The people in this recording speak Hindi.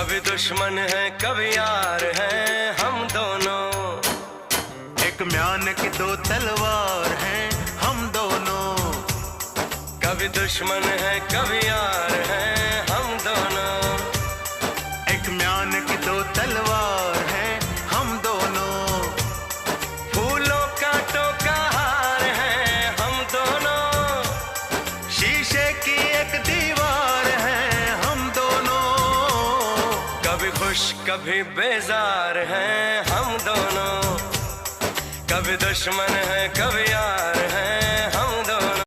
कभी दुश्मन है कभी यार हैं हम दोनों। एक म्यान की दो तलवार हैं हम दोनों। कभी दुश्मन है कभी यार हैं हम दोनों। एक म्यान की दो तलवार हैं हम दोनों। फूलों कांटों का हार हैं हम दोनों। शीशे की एक दीवार हैं हम दोनों। कभी खुश कभी बेजार हैं हम दोनों। कभी दुश्मन है कभी यार